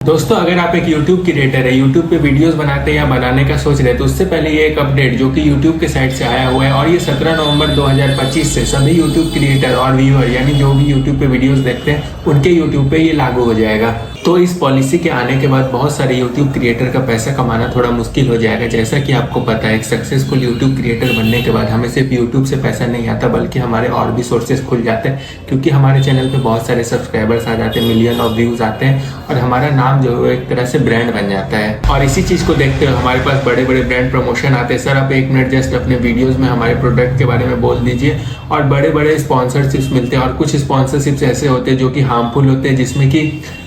दोस्तों, अगर आप एक YouTube क्रिएटर है, YouTube पे वीडियोस बनाते हैं या बनाने का सोच रहे हैं तो उससे पहले ये एक अपडेट जो कि YouTube के साइट से आया हुआ है और ये 17 नवंबर 2025 से सभी YouTube क्रिएटर और व्यूअर यानी जो भी YouTube पे वीडियोस देखते हैं उनके YouTube पे ये लागू हो जाएगा। तो इस पॉलिसी के आने के बाद बहुत सारे YouTube क्रिएटर का पैसा कमाना थोड़ा मुश्किल हो जाएगा। जैसा कि आपको पता है, एक सक्सेसफुल YouTube क्रिएटर बनने के बाद हमें सिर्फ YouTube से पैसा नहीं आता बल्कि हमारे और भी सोर्सेज खुल जाते हैं, क्योंकि हमारे चैनल पे बहुत सारे सब्सक्राइबर्स आ जाते हैं, मिलियन ऑफ व्यूज आते हैं और हमारा नाम जो है एक तरह से ब्रांड बन जाता है। और इसी चीज को देखते हुए हमारे पास बड़े बड़े ब्रांड प्रमोशन आते हैं। सर, आप 1 मिनट जस्ट अपने वीडियोज में हमारे प्रोडक्ट के बारे में बोल दीजिए, और बड़े बड़े स्पॉन्सरशिप्स मिलते हैं। और कुछ स्पॉन्सरशिप्स ऐसे होते हैं जो कि हार्मफुल होते हैं, जिसमें कि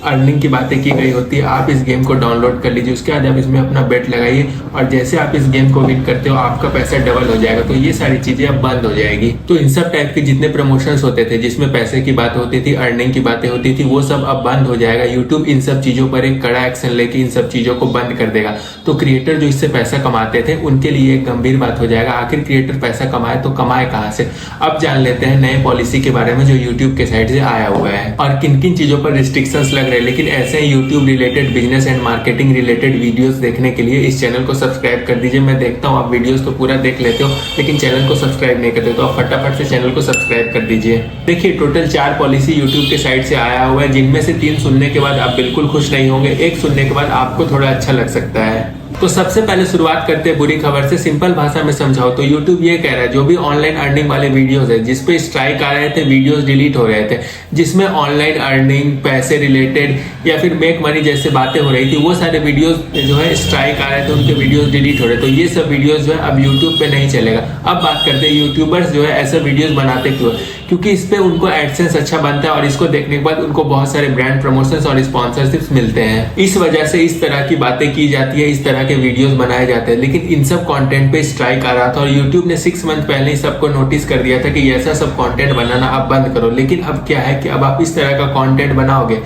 अर्निंग की बातें की गई होती है। आप इस गेम को डाउनलोड कर लीजिए, उसके बाद आप इसमें अपना बेट लगाइए और जैसे आप इस गेम को विन करते हो आपका पैसा डबल हो जाएगा। तो ये सारी चीजें अब बंद हो जाएगी। तो इन सब टाइप के जितने प्रमोशंस होते थे जिसमें पैसे की बात होती थी, अर्निंग की बातें होती थी, वो सब अब बंद हो जाएगा। यूट्यूब इन सब चीजों पर एक कड़ा एक्शन लेके इन सब चीजों को बंद कर देगा। तो क्रिएटर जो इससे पैसा कमाते थे उनके लिए एक गंभीर बात हो जाएगा। आखिर क्रिएटर पैसा कमाए तो कमाए कहां से? अब जान लेते हैं नए पॉलिसी के बारे में जो यूट्यूब के साइड से आया हुआ है और किन किन चीजों पर रिस्ट्रिक्शंस लग रहे हैं। लेकिन ऐसे ही YouTube related, business and marketing related videos देखने के लिए इस चैनल को सब्सक्राइब कर दीजिए। मैं देखता हूँ आप वीडियोस तो पूरा देख लेते हो लेकिन चैनल को सब्सक्राइब नहीं करते, तो आप फटाफट से चैनल को सब्सक्राइब कर दीजिए। देखिए, टोटल 4 पॉलिसी यूट्यूब के साइड से आया हुआ है, जिनमें से 3 सुनने के बाद आप बिल्कुल खुश नहीं होंगे, एक सुनने के बाद आपको थोड़ा अच्छा लग सकता है। तो सबसे पहले शुरुआत करते हैं बुरी खबर से। सिंपल भाषा में समझाओ तो यूट्यूब ये कह रहा है जो भी ऑनलाइन अर्निंग वाले वीडियोस है जिसपे स्ट्राइक आ रहे थे, वीडियोस डिलीट हो रहे थे, जिसमें ऑनलाइन अर्निंग, पैसे रिलेटेड या फिर मेक मनी जैसे बातें हो रही थी, वो सारे वीडियोस जो है स्ट्राइक आ रहे थे, उनके वीडियोस डिलीट हो रहे। तो ये सब वीडियोस जो है अब यूट्यूब पे नहीं चलेगा। अब बात करते हैं यूट्यूबर्स जो है ऐसे वीडियोस बनाते क्यों? क्योंकि इस पे उनको एडसेंस अच्छा बनता है और इसको देखने के बाद उनको बहुत सारे ब्रांड प्रमोशंस और स्पॉन्सरशिप्स मिलते हैं। इस वजह से इस तरह की बातें की जाती है, इस तरह के वीडियोस बनाए जाते हैं। लेकिन इन सब कंटेंट पे स्ट्राइक आ रहा था और यूट्यूब ने 6 मंथ पहले ही सबको नोटिस कर दिया था कि ऐसा सब कंटेंट बनाना आप बंद करो। लेकिन अब क्या है कि अब आप इस तरह का कंटेंट बनाओगे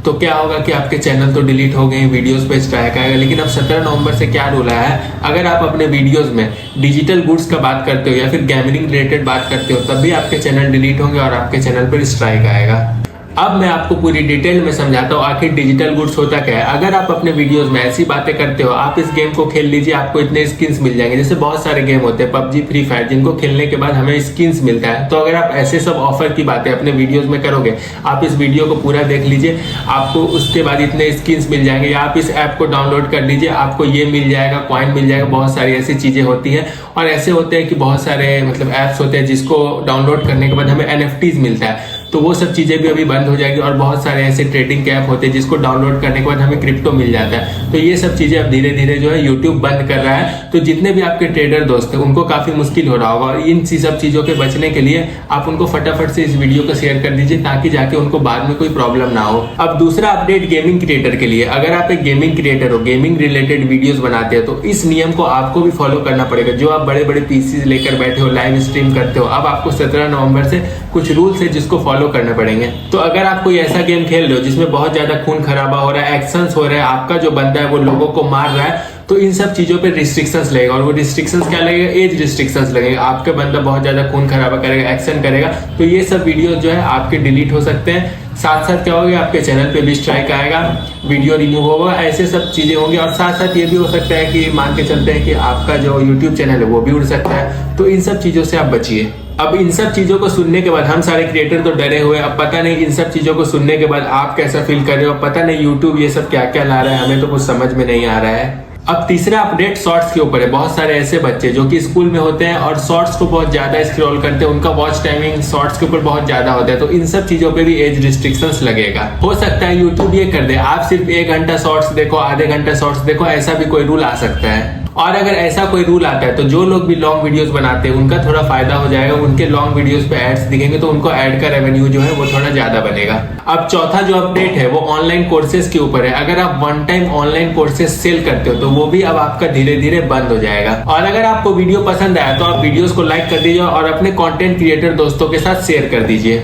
तो क्या होगा कि आपके चैनल तो डिलीट हो गए, वीडियोस पे स्ट्राइक आएगा। लेकिन अब 17 नवंबर से क्या रूल आया है, अगर आप अपने वीडियोस में डिजिटल गुड्स का बात करते हो या फिर गेमिंग रिलेटेड बात करते हो तब भी आपके चैनल डिलीट होंगे और आपके चैनल पर स्ट्राइक आएगा। अब मैं आपको पूरी डिटेल में समझाता हूँ आखिर डिजिटल गुड्स होता क्या है। अगर आप अपने वीडियोस में ऐसी बातें करते हो, आप इस गेम को खेल लीजिए, आपको इतने स्किन्स मिल जाएंगे। जैसे बहुत सारे गेम होते हैं, पबजी, फ्री फायर, जिनको खेलने के बाद हमें स्किन्स मिलता है। तो अगर आप ऐसे सब ऑफर की बातें अपने वीडियोस में करोगे, आप इस वीडियो को पूरा देख लीजिए, आपको उसके बाद इतने स्किन्स मिल जाएंगे, या आप इस ऐप को डाउनलोड कर लीजिए, आपको ये मिल जाएगा, कॉइन मिल जाएगा, बहुत सारी ऐसी चीजें होती है। और ऐसे होते हैं कि बहुत सारे मतलब एप्स होते हैं जिसको डाउनलोड करने के बाद हमें NFTs मिलता है। तो वो सब चीजें भी अभी बंद हो जाएगी। और बहुत सारे ऐसे ट्रेडिंग के ऐप होते हैं जिसको डाउनलोड करने के बाद हमें क्रिप्टो मिल जाता है। तो ये सब चीजें अब धीरे धीरे जो है यूट्यूब बंद कर रहा है। तो जितने भी आपके ट्रेडर दोस्त हैं उनको काफी मुश्किल हो रहा होगा, और इन सब चीजों के बचने के लिए आप उनको फटाफट से इस वीडियो को शेयर कर दीजिए ताकि जाके उनको बाद में कोई प्रॉब्लम ना हो। अब दूसरा अपडेट गेमिंग क्रिएटर के लिए। अगर आप एक गेमिंग क्रिएटर हो, गेमिंग रिलेटेड वीडियोस बनाते हो, तो इस नियम को आपको भी फॉलो करना पड़ेगा। जो आप बड़े बड़े पीसी लेकर बैठे हो, लाइव स्ट्रीम करते हो, अब आपको 17 नवंबर से कुछ रूल्स है जिसको फॉलो करने पड़ेंगे। तो अगर आप कोई ऐसा गेम खेल रहे हो जिसमें बहुत ज्यादा खून खराबा हो रहा है, एक्शंस हो रहे हैं, आपका जो बंदा है वो लोगों को मार रहा है, तो इन सब चीजों पे रिस्ट्रिक्शंस लगेगा। और वो रिस्ट्रिक्शंस क्या लगेगा? एज रिस्ट्रिक्शंस लगेगा। आपका बंदा बहुत ज्यादा खून खराबा करेगा, एक्शन करेगा, तो ये सब वीडियो जो है आपके डिलीट हो सकते हैं। साथ साथ क्या होगा, आपके चैनल पे भी स्ट्राइक आएगा, वीडियो रिमूव होगा, ऐसे सब चीजें होंगी। और साथ साथ ये भी हो सकता है कि मान के चलते हैं कि आपका जो यूट्यूब चैनल है वो भी उड़ सकता है। तो इन सब चीजों से आप बचिए। अब इन सब चीजों को सुनने के बाद हम सारे क्रिएटर तो डरे हुए। अब पता नहीं इन सब चीजों को सुनने के बाद आप कैसा फील कर रहे हो, पता नहीं यूट्यूब ये सब क्या क्या ला रहा है, हमें तो कुछ समझ में नहीं आ रहा है। अब तीसरा अपडेट शॉर्ट्स के ऊपर है। बहुत सारे ऐसे बच्चे जो कि स्कूल में होते हैं और शॉर्ट्स को बहुत ज्यादा स्क्रॉल करते हैं, उनका वॉच टाइमिंग शॉर्ट्स के ऊपर बहुत ज्यादा होता है। तो इन सब चीजों पे भी एज रिस्ट्रिक्शंस लगेगा। हो सकता है यूट्यूब ये कर दे, आप सिर्फ 1 घंटा शॉर्ट्स देखो, आधे घंटा शॉर्ट्स देखो, ऐसा भी कोई रूल आ सकता है। और अगर ऐसा कोई रूल आता है तो जो लोग भी लॉन्ग वीडियोस बनाते हैं उनका थोड़ा फायदा हो जाएगा। उनके लॉन्ग वीडियोस पे एड्स दिखेंगे तो उनको एड का रेवेन्यू जो है वो थोड़ा ज्यादा बनेगा। अब चौथा जो अपडेट है वो ऑनलाइन कोर्सेज के ऊपर है। अगर आप one time online courses sale करते हो तो वो भी अब आपका धीरे धीरे बंद हो जाएगा। और अगर आपको वीडियो पसंद आया तो आप वीडियोस को लाइक कर दीजिए और अपने कंटेंट क्रिएटर दोस्तों के साथ शेयर कर दीजिए।